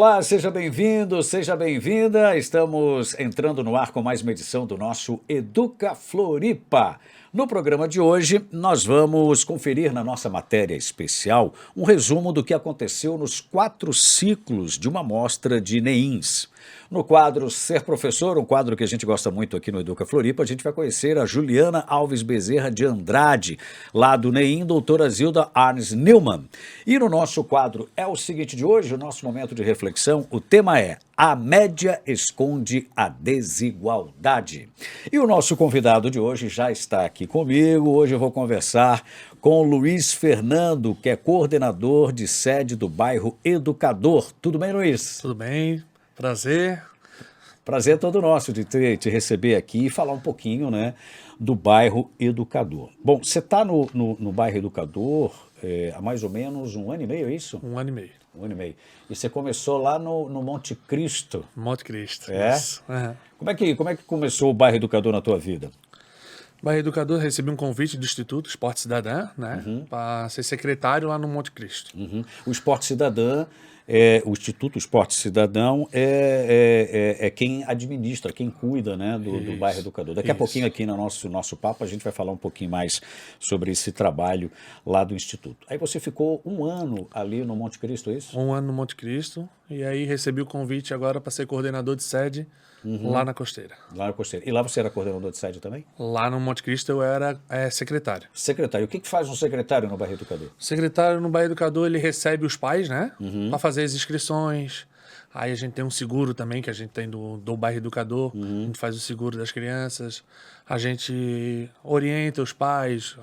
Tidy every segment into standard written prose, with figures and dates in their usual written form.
Olá, seja bem-vindo, seja bem-vinda. Estamos entrando no ar com mais uma edição do nosso Educa Floripa. No programa de hoje, nós vamos conferir na nossa matéria especial um resumo do que aconteceu nos 4 ciclos de uma mostra de NEINS. No quadro Ser Professor, um quadro que a gente gosta muito aqui no Educa Floripa, a gente vai conhecer a Juliana Alves Bezerra de Andrade, lá do NEIN, doutora Zilda Arnes Neumann. E no nosso quadro É o Seguinte de hoje, o nosso momento de reflexão, o tema é A Média Esconde a Desigualdade. E o nosso convidado de hoje já está aqui comigo. Hoje eu vou conversar com o Luiz Fernando, que é coordenador de sede do bairro Educador. Tudo bem, Luiz? Tudo bem, prazer. Prazer é todo nosso de te receber aqui e falar um pouquinho, né, do bairro Educador. Bom, você está no bairro Educador há mais ou menos 1 ano e meio, é isso? 1 ano e meio. 1 ano e meio. E você começou lá no Monte Cristo. Monte Cristo, É? isso. Uhum. Como é que começou o bairro Educador na tua vida? Bairro Educador, recebi um convite do Instituto Esporte Cidadã, né, para ser secretário lá no Monte Cristo. O Esporte Cidadã, o Instituto Esporte Cidadão é quem administra, quem cuida, né, do bairro Educador. Daqui a pouquinho aqui no nosso papo a gente vai falar um pouquinho mais sobre esse trabalho lá do Instituto. Aí você ficou 1 ano ali no Monte Cristo, é isso? 1 ano no Monte Cristo, e aí recebi o convite agora para ser coordenador de sede lá na Costeira. Lá na Costeira. E lá você era coordenador de sede também? Lá no Monte Cristo eu era secretário. Secretário. O que faz um secretário no bairro Educador? O secretário no Bairro Educador, ele recebe os pais, né, para fazer as inscrições. Aí a gente tem um seguro também, que a gente tem do Bairro Educador. A gente faz o seguro das crianças. A gente orienta os pais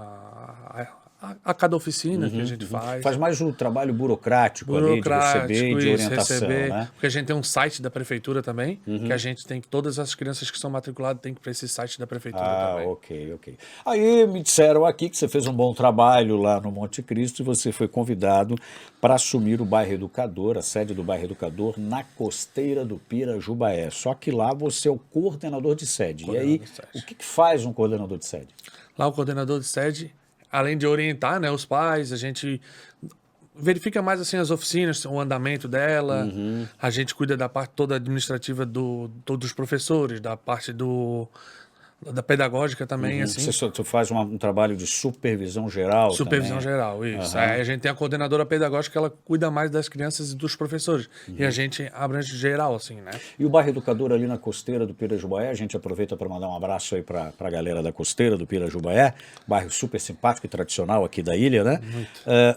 a cada oficina que a gente faz. Faz mais o trabalho burocrático ali, de receber e de orientação, né? Porque a gente tem um site da prefeitura também, que a gente tem que todas as crianças que são matriculadas têm que ir para esse site da prefeitura também. Ok. Aí me disseram aqui que você fez um bom trabalho lá no Monte Cristo e você foi convidado para assumir o bairro Educador, a sede do bairro Educador, na Costeira do Pirajubaé. Só que lá você é o coordenador de sede. O que faz um coordenador de sede? Lá o coordenador de sede, além de orientar, né, os pais, a gente verifica mais assim as oficinas, o andamento dela, a gente cuida da parte toda administrativa dos professores, da parte da pedagógica também, assim. Você faz um trabalho de supervisão geral Supervisão também? geral, isso. Aí a gente tem a coordenadora pedagógica, ela cuida mais das crianças e dos professores. E a gente abrange geral, assim, né? E o bairro Educador ali na Costeira do Pirajubaé, a gente aproveita para mandar um abraço aí para a galera da Costeira do Pirajubaé, bairro super simpático e tradicional aqui da ilha, né?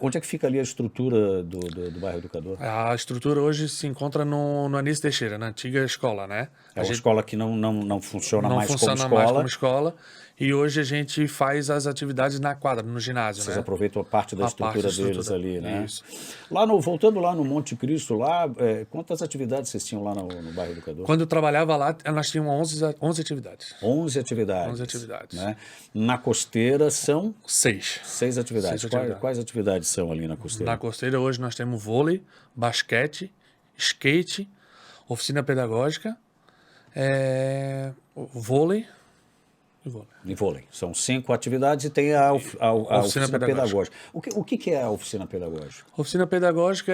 Onde é que fica ali a estrutura do bairro Educador? A estrutura hoje se encontra no Anísio Teixeira, na antiga escola, né? É uma escola que não funciona mais como escola. E hoje a gente faz as atividades na quadra, no ginásio. Vocês né? aproveitam a parte da estrutura deles ali, né? Isso. Voltando lá no Monte Cristo, quantas atividades vocês tinham lá no bairro Educador? Quando eu trabalhava lá, nós tínhamos 11 atividades. 11 atividades. 11 atividades. Né? Na Costeira são? 6. 6 atividades. 6 atividades. Quais atividades são ali na Costeira? Na Costeira hoje nós temos vôlei, basquete, skate, oficina pedagógica, vôlei e vôlei. São 5 atividades e tem a oficina pedagógica. O que é a oficina pedagógica? Oficina pedagógica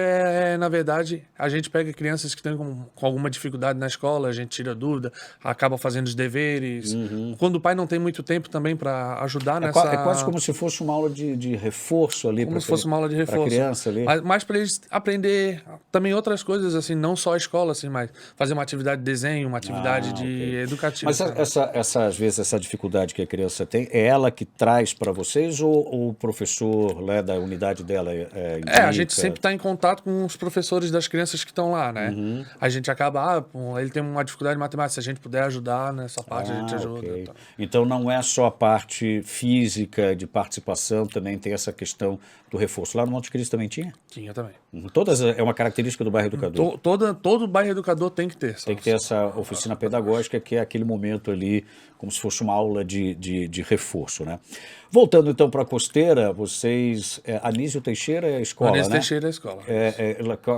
na verdade, a gente pega crianças que estão com alguma dificuldade na escola, a gente tira dúvida, acaba fazendo os deveres. Quando o pai não tem muito tempo também para ajudar nessa... É quase como se fosse uma aula de reforço ali. Como se fosse uma aula de reforço. Para criança ali. Mas para eles aprender também outras coisas, assim, não só a escola, assim, mas fazer uma atividade de desenho, uma atividade educativa. Mas às vezes essa dificuldade que a criança tem, é ela que traz para vocês ou o professor da unidade dela indica? A gente sempre está em contato com os professores das crianças que estão lá, né? A gente acaba, ele tem uma dificuldade de matemática, se a gente puder ajudar nessa parte, a gente ajuda. Okay. Então não é só a parte física de participação, também tem essa questão do reforço. Lá no Monte Cristo também tinha? Tinha também. Todas é uma característica do bairro Educador? Todo bairro Educador tem que ter. Tem que ter essa oficina pedagógica, que é aquele momento ali, como se fosse uma aula de reforço, né? Voltando então para a Costeira, vocês... Anísio Teixeira é a escola, Anísio Teixeira é a escola.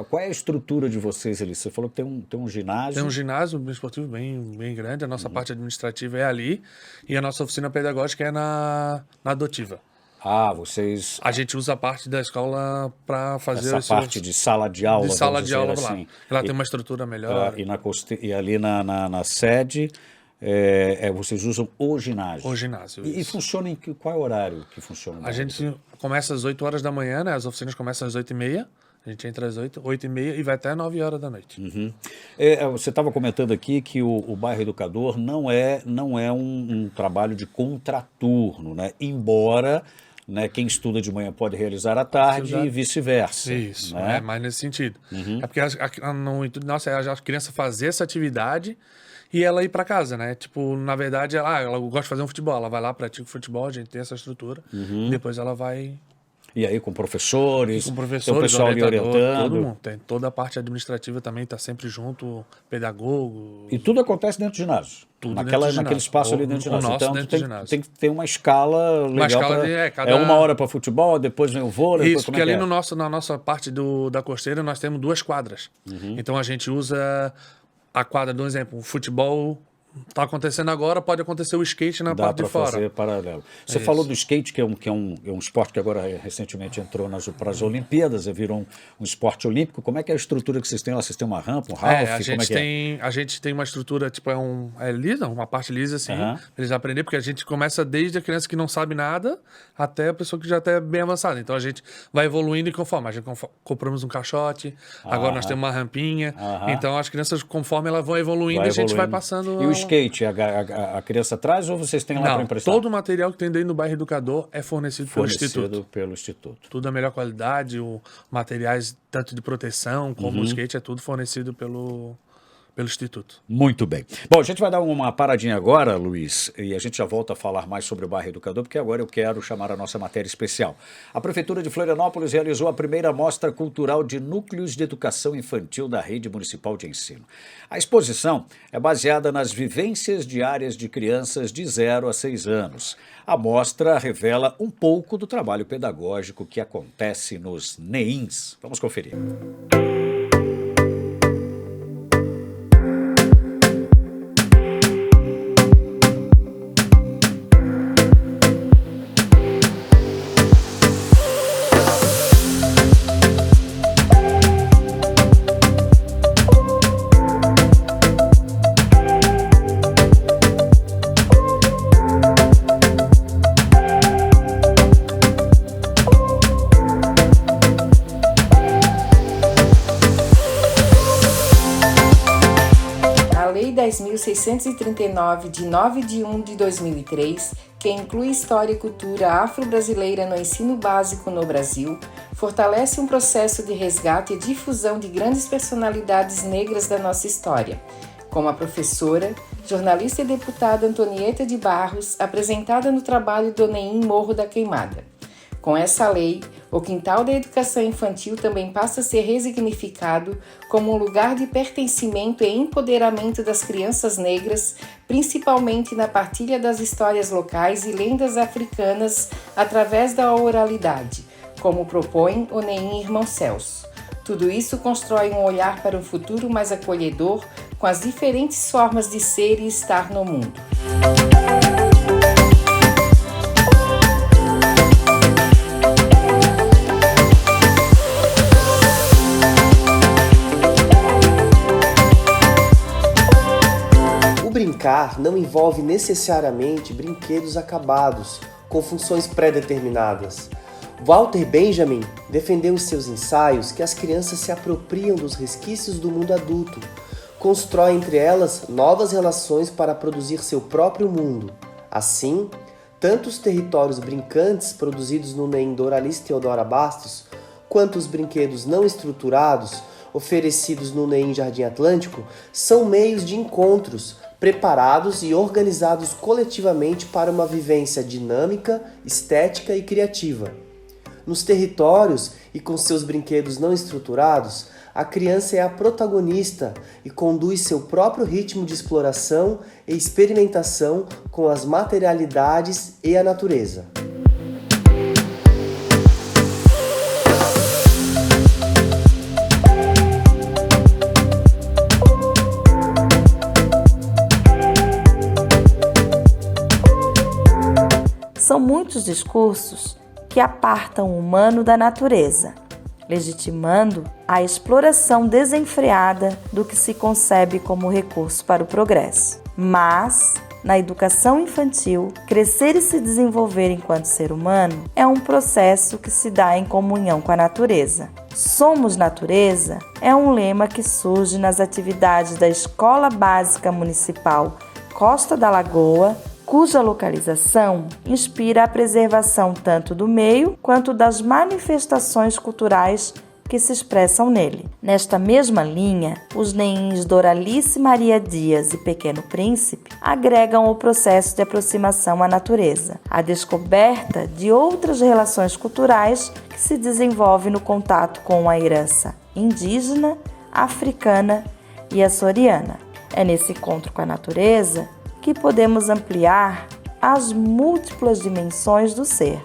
Qual é a estrutura de vocês ali? Você falou que tem um ginásio. Tem um ginásio esportivo bem grande, a nossa parte administrativa é ali, e a nossa oficina pedagógica é na adotiva. Ah, vocês... A gente usa a parte da escola para fazer essa parte de sala de aula, de sala de aula assim. lá. Ela tem uma estrutura melhor. E ali na sede, vocês usam o ginásio. O ginásio. E funciona em qual é o horário que funciona? A gente começa às 8 horas da manhã, né? As oficinas começam às 8h30. A gente entra às 8h30 e vai até 9 horas da noite. Uhum. Você estava comentando aqui que o bairro Educador não é um trabalho de contraturno, né? Embora, né, quem estuda de manhã pode realizar à tarde e vice-versa. Isso, né? É mais nesse sentido. É porque no intuito nosso é a criança fazer essa atividade e ela ir para casa, né? Tipo, na verdade, ela gosta de fazer um futebol, ela vai lá, pratica o futebol, a gente tem essa estrutura, e depois ela vai... E aí com professores, tem o pessoal ali orientando. Todo mundo. Tem toda a parte administrativa também, está sempre junto, pedagogo. E tudo acontece dentro do ginásio. Tudo naquele espaço ali dentro do ginásio. Então tem que ter uma escala legal. Uma escala É 1 hora para futebol, depois vem o vôlei. Isso, porque ali na nossa parte da costeira nós temos 2 quadras. Então a gente usa a quadra, por exemplo, o futebol... Está acontecendo agora, pode acontecer o skate na parte de fora. Dá para fazer paralelo. Você falou do skate, que é um esporte que agora recentemente entrou para as Olimpíadas, virou um esporte olímpico. Como é que é a estrutura que vocês têm lá? Vocês têm uma rampa, um half? A gente tem uma estrutura, tipo, lisa, uma parte lisa, assim, para eles aprenderem, porque a gente começa desde a criança que não sabe nada até a pessoa que já está bem avançada. Então a gente vai evoluindo e conforme. A gente compramos um caixote, agora nós temos uma rampinha. Então as crianças, conforme elas vão evoluindo, a gente vai passando... E o skate, a criança traz ou vocês têm lá para emprestar? Todo o material que tem dentro do bairro Educador é fornecido pelo Instituto. Tudo da melhor qualidade, materiais tanto de proteção como o skate, é tudo fornecido pelo Instituto. Muito bem. Bom, a gente vai dar uma paradinha agora, Luiz, e a gente já volta a falar mais sobre o bairro Educador, porque agora eu quero chamar a nossa matéria especial. A Prefeitura de Florianópolis realizou a primeira mostra cultural de núcleos de educação infantil da rede municipal de ensino. A exposição é baseada nas vivências diárias de crianças de 0 a 6 anos. A mostra revela um pouco do trabalho pedagógico que acontece nos NEINs. Vamos conferir. Lei 10.639, de 9/1/2003, que inclui história e cultura afro-brasileira no ensino básico no Brasil, fortalece um processo de resgate e difusão de grandes personalidades negras da nossa história, como a professora, jornalista e deputada Antonieta de Barros, apresentada no trabalho do NEIN Morro da Queimada. Com essa lei, o quintal da educação infantil também passa a ser resignificado como um lugar de pertencimento e empoderamento das crianças negras, principalmente na partilha das histórias locais e lendas africanas através da oralidade, como propõe o NEIN Irmão Celso. Tudo isso constrói um olhar para um futuro mais acolhedor com as diferentes formas de ser e estar no mundo. Brincar não envolve necessariamente brinquedos acabados, com funções pré-determinadas. Walter Benjamin defendeu em seus ensaios que as crianças se apropriam dos resquícios do mundo adulto, constroem entre elas novas relações para produzir seu próprio mundo. Assim, tanto os territórios brincantes produzidos no NEIN Doralice Teodora Bastos, quanto os brinquedos não estruturados oferecidos no NEIN Jardim Atlântico são meios de encontros, preparados e organizados coletivamente para uma vivência dinâmica, estética e criativa. Nos territórios e com seus brinquedos não estruturados, a criança é a protagonista e conduz seu próprio ritmo de exploração e experimentação com as materialidades e a natureza. São muitos discursos que apartam o humano da natureza, legitimando a exploração desenfreada do que se concebe como recurso para o progresso. Mas, na educação infantil, crescer e se desenvolver enquanto ser humano é um processo que se dá em comunhão com a natureza. Somos natureza é um lema que surge nas atividades da Escola Básica Municipal Costa da Lagoa, cuja localização inspira a preservação tanto do meio quanto das manifestações culturais que se expressam nele. Nesta mesma linha, os neins Doralice Maria Dias e Pequeno Príncipe agregam o processo de aproximação à natureza, a descoberta de outras relações culturais que se desenvolve no contato com a herança indígena, africana e açoriana. É nesse encontro com a natureza que podemos ampliar as múltiplas dimensões do ser.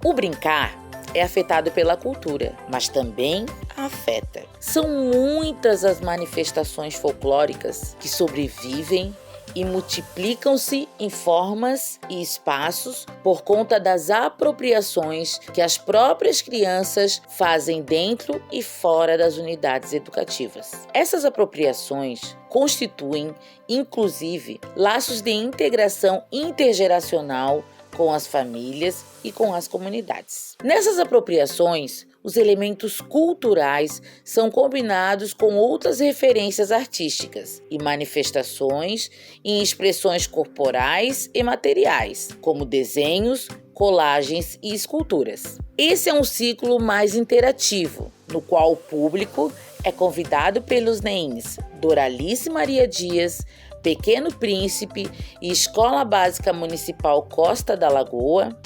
O brincar é afetado pela cultura, mas também afeta. São muitas as manifestações folclóricas que sobrevivem e multiplicam-se em formas e espaços por conta das apropriações que as próprias crianças fazem dentro e fora das unidades educativas. Essas apropriações constituem, inclusive, laços de integração intergeracional com as famílias e com as comunidades. Nessas apropriações, os elementos culturais são combinados com outras referências artísticas e manifestações em expressões corporais e materiais, como desenhos, colagens e esculturas. Esse é um ciclo mais interativo, no qual o público é convidado pelos neins Doralice Maria Dias, Pequeno Príncipe e Escola Básica Municipal Costa da Lagoa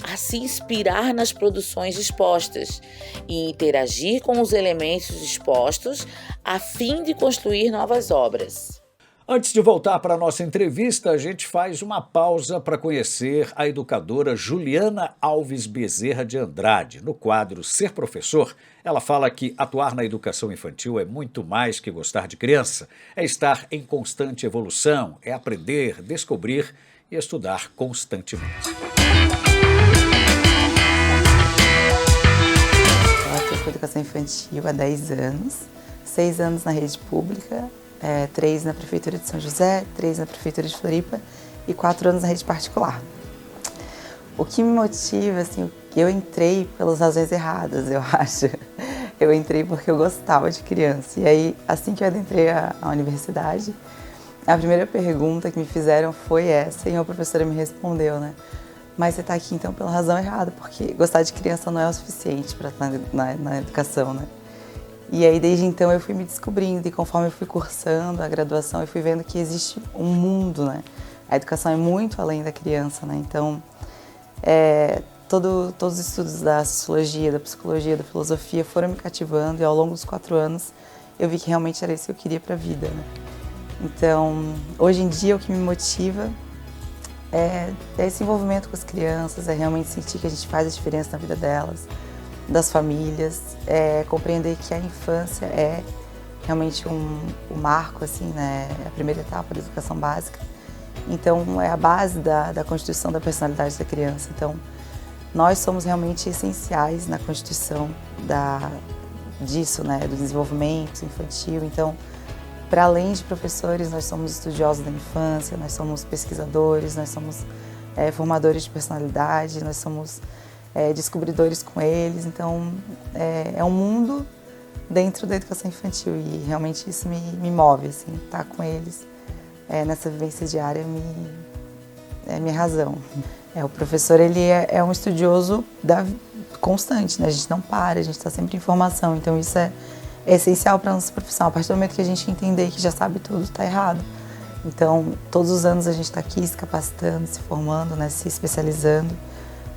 a se inspirar nas produções expostas e interagir com os elementos expostos a fim de construir novas obras. Antes de voltar para a nossa entrevista, a gente faz uma pausa para conhecer a educadora Juliana Alves Bezerra de Andrade. No quadro Ser Professor, ela fala que atuar na educação infantil é muito mais que gostar de criança, é estar em constante evolução, é aprender, descobrir e estudar constantemente. Eu atuo com educação infantil há 10 anos, 6 anos na rede pública, 3 na Prefeitura de São José, 3 na Prefeitura de Floripa e 4 anos na rede particular. O que me motiva, assim, eu entrei pelas razões erradas, eu acho. Eu entrei porque eu gostava de criança. E aí, assim que eu adentrei a universidade, a primeira pergunta que me fizeram foi essa, e a professora me respondeu, né? Mas você está aqui, então, pela razão errada, porque gostar de criança não é o suficiente para estar na educação, né? E aí, desde então, eu fui me descobrindo, e conforme eu fui cursando a graduação, eu fui vendo que existe um mundo, né? A educação é muito além da criança, né? Então, todos os estudos da sociologia, da psicologia, da filosofia foram me cativando, e ao longo dos 4 anos, eu vi que realmente era isso que eu queria para a vida, né? Então, hoje em dia, o que me motiva é esse envolvimento com as crianças, é realmente sentir que a gente faz a diferença na vida delas, das famílias, compreender que a infância é realmente um marco, assim, né? A primeira etapa da educação básica. Então, é a base da constituição da personalidade da criança. Então, nós somos realmente essenciais na constituição disso, né? Do desenvolvimento infantil. Então, para além de professores, nós somos estudiosos da infância, nós somos pesquisadores, nós somos formadores de personalidade, nós somos descobridores com eles. Então, é um mundo dentro da educação infantil e realmente isso me move, assim, estar com eles nessa vivência diária é minha razão. O professor, ele é um estudioso constante, né? A gente não para, a gente está sempre em formação, então isso é essencial para a nossa profissão. A partir do momento que a gente entender que já sabe tudo, está errado. Então, todos os anos a gente está aqui se capacitando, se formando, né? Se especializando,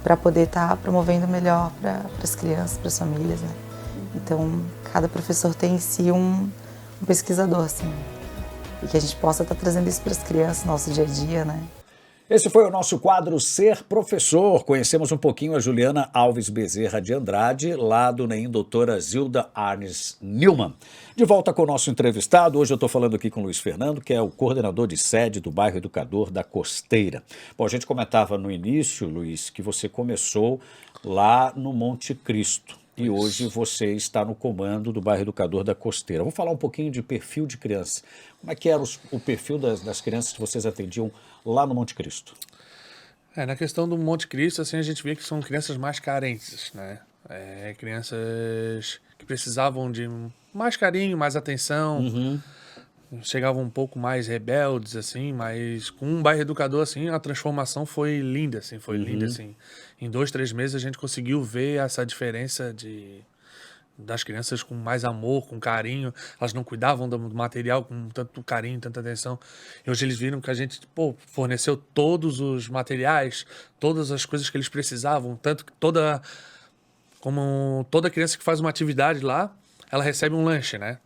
para poder estar promovendo o melhor para as crianças, para as famílias, né? Então, cada professor tem em si um pesquisador, assim, e que a gente possa estar trazendo isso para as crianças no nosso dia a dia, né? Esse foi o nosso quadro Ser Professor. Conhecemos um pouquinho a Juliana Alves Bezerra de Andrade, lá do NEM doutora Zilda Arnes Newman. De volta com o nosso entrevistado, hoje eu estou falando aqui com o Luiz Fernando, que é o coordenador de sede do bairro Educador da Costeira. Bom, a gente comentava no início, Luiz, que você começou lá no Monte Cristo. E hoje você está no comando do bairro Educador da Costeira. Vamos falar um pouquinho de perfil de criança. Como é que era o perfil das crianças que vocês atendiam lá no Monte Cristo? Na questão do Monte Cristo, assim, a gente vê que são crianças mais carentes, né? Crianças que precisavam de mais carinho, mais atenção, chegavam um pouco mais rebeldes, assim, mas com um bairro educador, assim, a transformação foi linda, assim, linda, assim. Em 2, 3 meses a gente conseguiu ver essa diferença das crianças com mais amor, com carinho. Elas não cuidavam do material com tanto carinho, tanta atenção. E hoje eles viram que a gente, forneceu todos os materiais, todas as coisas que eles precisavam, tanto que como toda criança que faz uma atividade lá, ela recebe um lanche, né?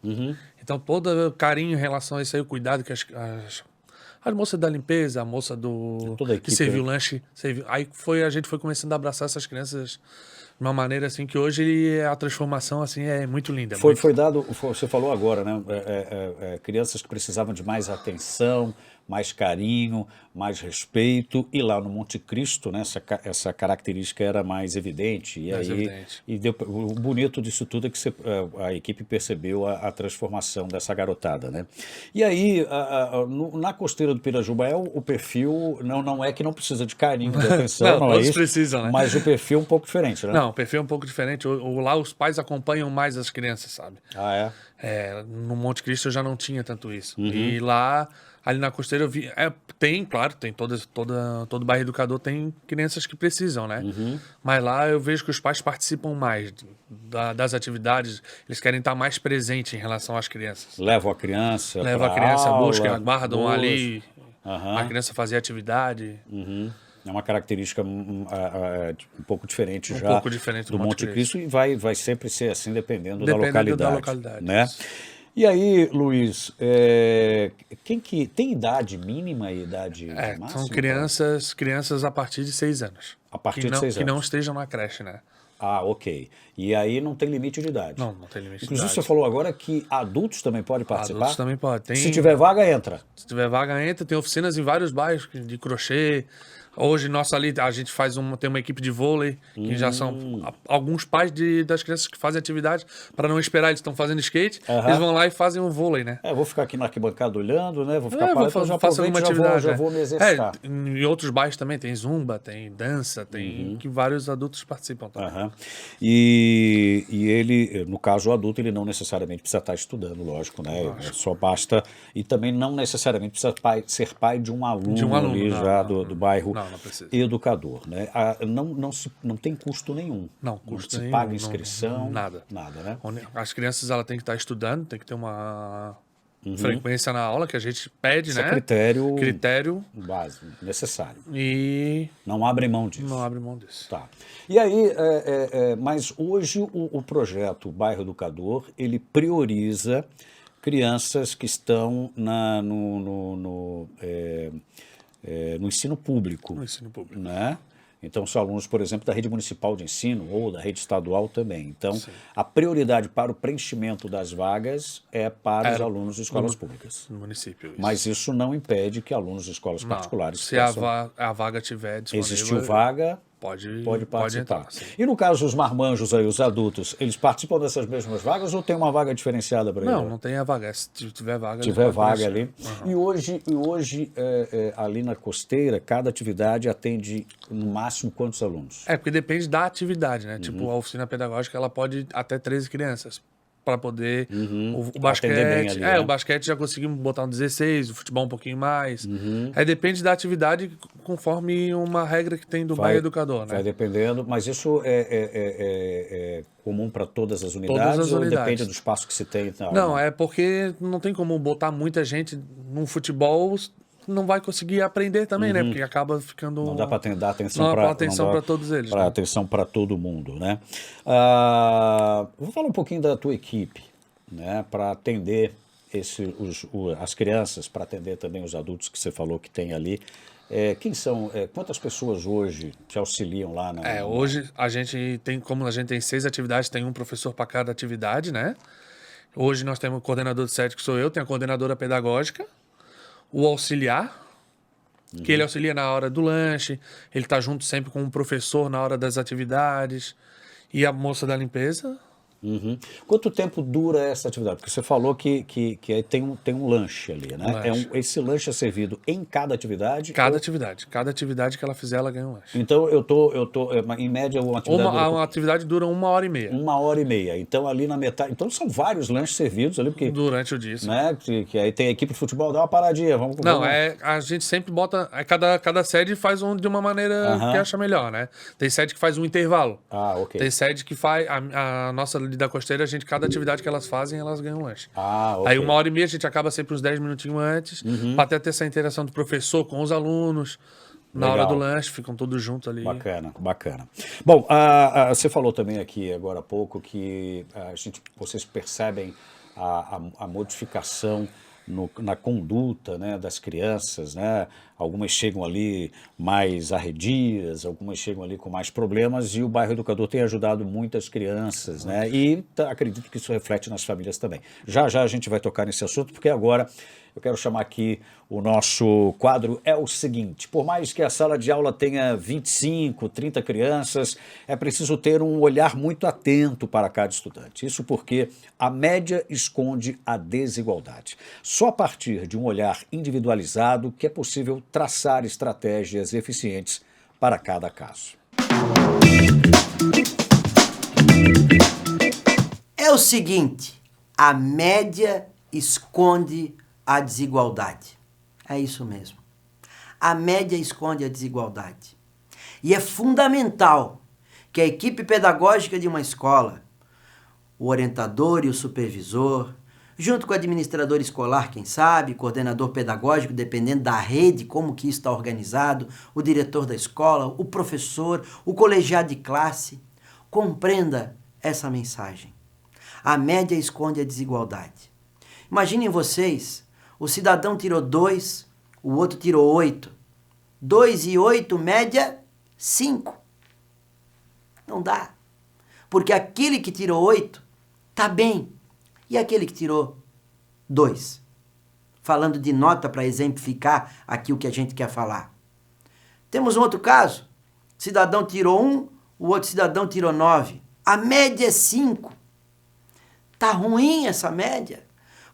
Então, todo carinho em relação a isso aí, o cuidado que as moças da limpeza, a moça que serviu o lanche, aí a gente foi começando a abraçar essas crianças de uma maneira assim que hoje a transformação assim é muito linda. Foi dado, você falou agora, né? Crianças que precisavam de mais atenção, mais carinho, mais respeito, e lá no Monte Cristo, né, essa característica era mais evidente. E o bonito disso tudo é que a equipe percebeu a transformação dessa garotada, né? E aí, na Costeira do Pirajuba, o perfil não é que não precisa de carinho, de atenção, não é isso? Precisam, né? Mas o perfil é um pouco diferente, né? Não, o perfil é um pouco diferente. Lá os pais acompanham mais as crianças, sabe? Ah, é? No Monte Cristo eu já não tinha tanto isso. E lá, ali na Costeira eu vi... tem todo bairro educador tem crianças que precisam, né? Mas lá eu vejo que os pais participam mais das atividades. Eles querem estar mais presentes em relação às crianças. Levam a criança buscam, aguardam ali. A criança fazer atividade. É uma característica um pouco diferente do Monte Cristo e vai sempre ser assim, dependendo da localidade. Né? E aí, Luiz, tem idade mínima e idade máxima? São crianças a partir de 6 anos. A partir de 6 anos. Que não estejam na creche, né? Ah, ok. E aí não tem limite de idade? Não tem limite de idade. Inclusive, você falou agora que adultos também podem participar? Adultos também podem. Se tiver vaga, entra. Se tiver vaga, entra. Tem oficinas em vários bairros de crochê. Hoje, a gente tem uma equipe de vôlei, que já são alguns pais das crianças que fazem atividade, para não esperar, eles estão fazendo skate, eles vão lá e fazem um vôlei, né? Vou ficar aqui na arquibancada olhando, né? Vou ficar parado, já faço alguma atividade. Já vou me exercitar. Em outros bairros também tem zumba, tem dança, tem que vários adultos participam também. E ele, no caso o adulto, ele não necessariamente precisa estar estudando, lógico, né? Só basta, e também não necessariamente precisa ser pai de um aluno, do bairro educador, né? Não tem custo nenhum. Não, custo nenhum. Se paga inscrição, nada, né? As crianças têm que estar estudando, tem que ter uma frequência na aula que a gente pede, né? Critério básico, necessário. E não abre mão disso. Não abre mão disso. Tá. E aí, mas hoje o projeto Bairro Educador, ele prioriza crianças que estão no ensino público. No ensino público. Né? Então, são alunos, por exemplo, da rede municipal de ensino ou da rede estadual também. Então, a prioridade para o preenchimento das vagas é para os alunos de escolas públicas. No município. Isso. Mas isso não impede que alunos de escolas particulares se a vaga tiver disponível... Existiu vaga... Pode participar. Entrar, e no caso dos marmanjos aí, os adultos, eles participam dessas mesmas vagas ou tem uma vaga diferenciada para eles? Não tem a vaga. Se tiver vaga... Tiver vaga ali. E hoje ali na Costeira, cada atividade atende no máximo quantos alunos? Porque depende da atividade, né? Tipo, a oficina pedagógica, ela pode até 13 crianças. Para poder... O basquete... Bem ali, né? O basquete já conseguimos botar um 16, o futebol um pouquinho mais. Depende da atividade conforme uma regra que tem do bairro educador, né? Vai dependendo, mas isso é comum para todas as unidades? Todas as unidades. Ou depende do espaço que se tem? Não, é porque não tem como botar muita gente num futebol... não vai conseguir aprender também, né? Porque acaba ficando... Não dá para dar atenção para todos eles. Para atenção para todo mundo, né? Vou falar um pouquinho da tua equipe, né? Para atender as crianças, para atender também os adultos que você falou que tem ali. Quem são, quantas pessoas hoje te auxiliam lá na... Hoje a gente tem, como a gente tem 6 atividades, tem um professor para cada atividade, né? Hoje nós temos o coordenador de SET, que sou eu, tem a coordenadora pedagógica, o auxiliar, que ele auxilia na hora do lanche, ele tá junto sempre com o professor na hora das atividades, e a moça da limpeza. Uhum. Quanto tempo dura essa atividade? Porque você falou que aí tem um lanche ali, né? Lanche. Esse lanche é servido em cada atividade? Cada atividade que ela fizer, ela ganha um lanche. Então em média, uma atividade Uma atividade dura 1h30. 1h30. Então ali na metade, então são vários lanches servidos ali, porque... Durante o dia, sim. Né? Que aí tem a equipe de futebol, dá uma paradinha, vamos... A gente sempre bota, cada sede faz de uma maneira que acha melhor, né? Tem sede que faz um intervalo. Ok. Tem sede que faz, a nossa ali da Costeira, cada atividade que elas fazem, elas ganham um lanche. Ok. Aí 1h30 a gente acaba sempre uns 10 minutinhos antes, para até ter essa interação do professor com os alunos. Na hora do lanche, ficam todos juntos ali. Bacana. Bom, você falou também aqui agora há pouco que vocês percebem a modificação na conduta, né, das crianças, né? Algumas chegam ali mais arredias, algumas chegam ali com mais problemas, e o bairro Educador tem ajudado muitas crianças, né? E acredito que isso reflete nas famílias também. Já a gente vai tocar nesse assunto, porque agora eu quero chamar aqui o nosso quadro. É o seguinte: por mais que a sala de aula tenha 25, 30 crianças, é preciso ter um olhar muito atento para cada estudante. Isso porque a média esconde a desigualdade. Só a partir de um olhar individualizado que é possível traçar estratégias eficientes para cada caso. É o seguinte: a média esconde a desigualdade. É isso mesmo. A média esconde a desigualdade. E é fundamental que a equipe pedagógica de uma escola, o orientador e o supervisor, junto com o administrador escolar, quem sabe, coordenador pedagógico, dependendo da rede, como que isso está organizado, o diretor da escola, o professor, o colegiado de classe, compreenda essa mensagem. A média esconde a desigualdade. Imaginem vocês, o cidadão tirou 2, o outro tirou 8. 2 e 8, média 5. Não dá. Porque aquele que tirou 8 está bem. E aquele que tirou 2? Falando de nota para exemplificar aqui o que a gente quer falar. Temos um outro caso. O cidadão tirou 1, o outro cidadão tirou 9. A média é 5. Tá ruim essa média.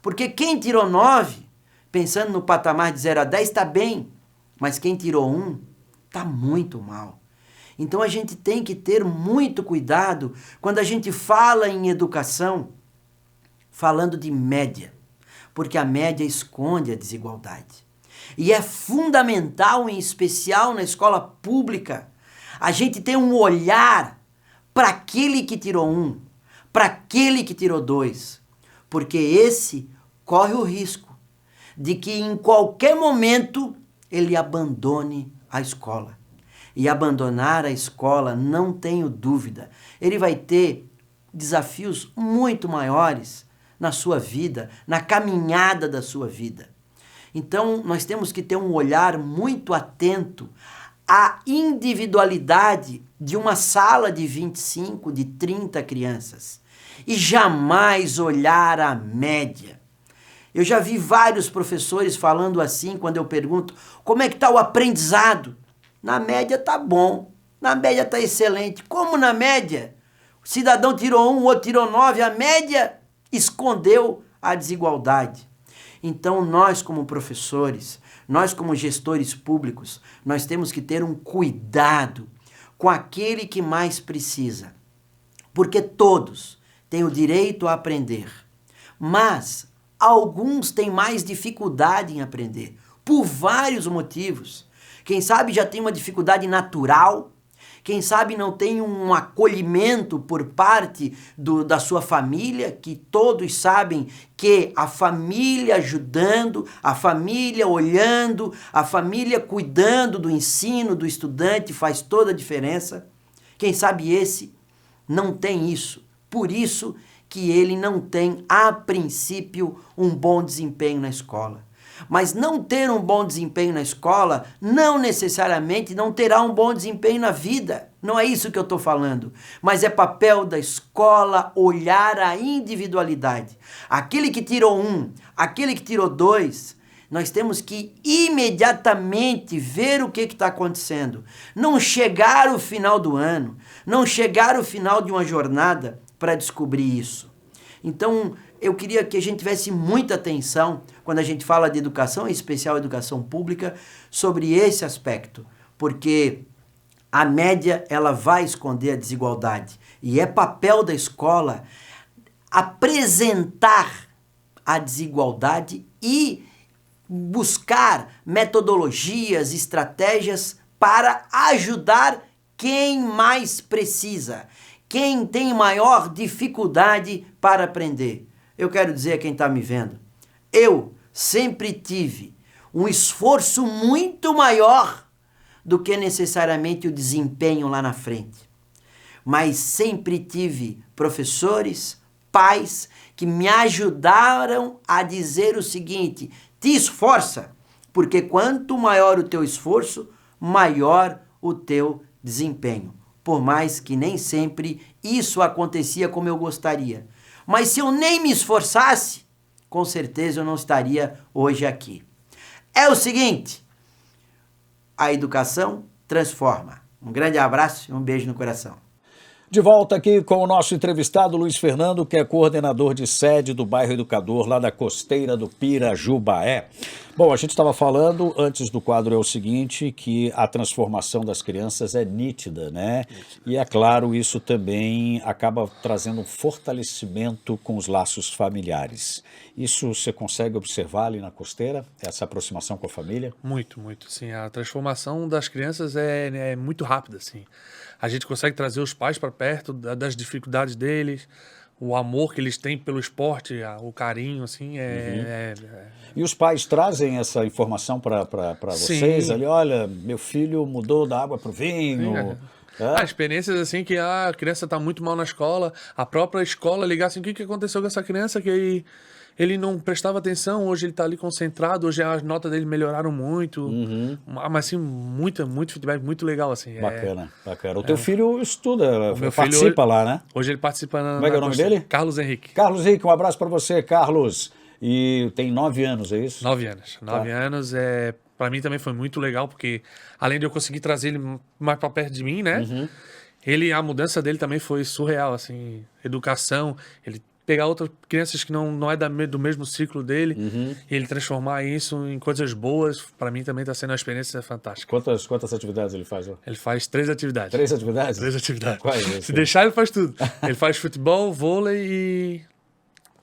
Porque quem tirou 9, pensando no patamar de 0 a 10, está bem. Mas quem tirou 1, está muito mal. Então a gente tem que ter muito cuidado quando a gente fala em educação, falando de média. Porque a média esconde a desigualdade. E é fundamental, em especial na escola pública, a gente ter um olhar para aquele que tirou 1, para aquele que tirou 2. Porque esse corre o risco de que em qualquer momento ele abandone a escola. E abandonar a escola, não tenho dúvida, ele vai ter desafios muito maiores na sua vida, na caminhada da sua vida. Então, nós temos que ter um olhar muito atento à individualidade de uma sala de 25, de 30 crianças. E jamais olhar a média. Eu já vi vários professores falando assim, quando eu pergunto como é que está o aprendizado. Na média está bom, na média está excelente. Como na média? O cidadão tirou 1, o outro tirou 9, a média escondeu a desigualdade. Então nós como professores, nós como gestores públicos, nós temos que ter um cuidado com aquele que mais precisa. Porque todos têm o direito a aprender, mas alguns têm mais dificuldade em aprender, por vários motivos. Quem sabe já tem uma dificuldade natural, quem sabe não tem um acolhimento por parte da sua família, que todos sabem que a família ajudando, a família olhando, a família cuidando do ensino do estudante faz toda a diferença. Quem sabe esse não tem isso, por isso que ele não tem, a princípio, um bom desempenho na escola. Mas não ter um bom desempenho na escola não necessariamente não terá um bom desempenho na vida. Não é isso que eu estou falando. Mas é papel da escola olhar a individualidade. Aquele que tirou 1, aquele que tirou 2, nós temos que imediatamente ver o que está acontecendo. Não chegar ao final do ano, não chegar ao final de uma jornada para descobrir isso. Então, eu queria que a gente tivesse muita atenção quando a gente fala de educação, em especial educação pública, sobre esse aspecto. Porque a média, ela vai esconder a desigualdade. E é papel da escola apresentar a desigualdade e buscar metodologias, estratégias para ajudar quem mais precisa, quem tem maior dificuldade para aprender. Eu quero dizer a quem está me vendo, eu sempre tive um esforço muito maior do que necessariamente o desempenho lá na frente. Mas sempre tive professores, pais, que me ajudaram a dizer o seguinte: te esforça, porque quanto maior o teu esforço, maior o teu desempenho. Por mais que nem sempre isso acontecia como eu gostaria. Mas se eu nem me esforçasse, com certeza eu não estaria hoje aqui. É o seguinte, a educação transforma. Um grande abraço e um beijo no coração. De volta aqui com o nosso entrevistado Luiz Fernando, que é coordenador de sede do Bairro Educador, lá da costeira do Pirajubaé. Bom, a gente estava falando, antes do quadro, é o seguinte, que a transformação das crianças é nítida, né? E é claro, isso também acaba trazendo um fortalecimento com os laços familiares. Isso você consegue observar ali na costeira, essa aproximação com a família? Muito, muito. Sim, a transformação das crianças é muito rápida, assim. A gente consegue trazer os pais para perto das dificuldades deles, o amor que eles têm pelo esporte, o carinho, assim, E os pais trazem essa informação para vocês? Ali, olha, meu filho mudou da água para o vinho. Experiências assim que a criança está muito mal na escola, a própria escola ligar assim, o que aconteceu com essa criança que ele não prestava atenção, hoje ele está ali concentrado, hoje as notas dele melhoraram muito, mas assim, muito feedback, muito legal, assim. Bacana, bacana. O teu filho estuda, participa lá, né? Hoje ele participa Como é que é o nome dele? Carlos Henrique. Carlos Henrique, um abraço para você, Carlos. E tem 9 anos, é isso? 9 anos. 9 anos, para mim também foi muito legal, porque além de eu conseguir trazer ele mais para perto de mim, né? A mudança dele também foi surreal, assim, educação, ele pegar outras crianças que não é do mesmo ciclo dele e ele transformar isso em coisas boas, para mim também está sendo uma experiência fantástica. Quantas atividades ele faz? Ele faz 3 atividades. 3 atividades? 3 atividades. Quais? Se deixar, ele faz tudo. Ele faz futebol, vôlei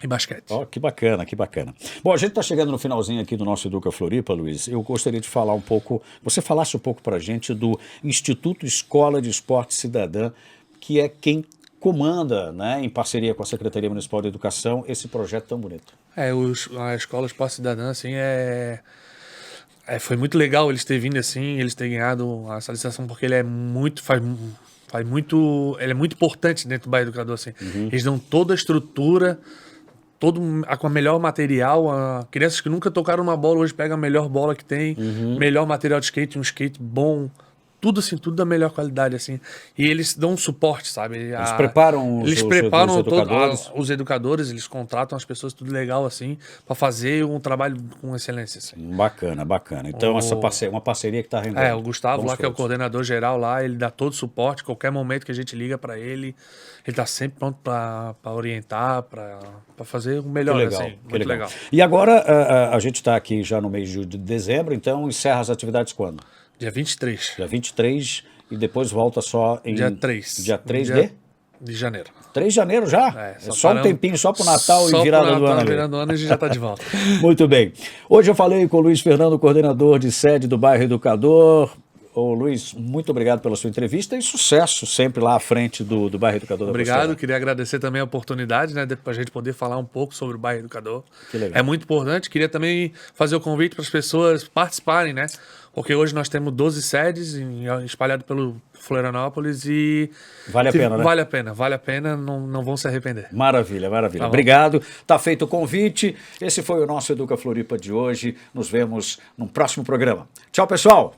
e basquete. Que bacana, que bacana. Bom, a gente está chegando no finalzinho aqui do nosso Educa Floripa, Luiz. Eu gostaria de falar um pouco, você falasse um pouco para a gente do Instituto Escola de Esporte Cidadã, que é quem comanda, né, em parceria com a Secretaria Municipal de Educação, esse projeto tão bonito. A Escola Esporte Cidadã, assim, foi muito legal eles terem vindo assim, eles terem ganhado essa licitação, porque ele é muito, ele é muito importante dentro do Bairro Educador, assim. Eles dão toda a estrutura, com o melhor material, crianças que nunca tocaram uma bola, hoje pegam a melhor bola que tem, melhor material de skate, um skate bom, tudo assim, tudo da melhor qualidade, assim. E eles dão um suporte, sabe? Eles preparam os educadores? Os educadores, eles contratam as pessoas, tudo legal, assim, para fazer um trabalho com excelência, assim. Bacana, bacana. Então, uma parceria que está rendendo. O Gustavo lá, que é o coordenador geral lá, ele dá todo o suporte, qualquer momento que a gente liga para ele está sempre pronto para orientar, para fazer o melhor, legal, assim. Muito legal. E agora, a gente está aqui já no mês de dezembro, então encerra as atividades quando? Dia 23. Dia 23 e depois volta só em... Dia 3. Dia 3 de janeiro. 3 de janeiro já? Só um tempinho, só pro Natal e virada do ano. Virando o ano e a gente já está de volta. Muito bem. Hoje eu falei com o Luiz Fernando, coordenador de sede do Bairro Educador. Ô, Luiz, muito obrigado pela sua entrevista e sucesso sempre lá à frente do Bairro Educador da Obrigado, Costela. queria agradecer também a oportunidade, né, para a gente poder falar um pouco sobre o Bairro Educador. Que legal. É muito importante, queria também fazer o convite para as pessoas participarem, né, porque hoje nós temos 12 sedes espalhadas pelo Florianópolis e... Vale a pena, né? Vale a pena, não vão se arrepender. Maravilha, maravilha. Tá bom. Obrigado. Tá feito o convite. Esse foi o nosso Educa Floripa de hoje. Nos vemos no próximo programa. Tchau, pessoal.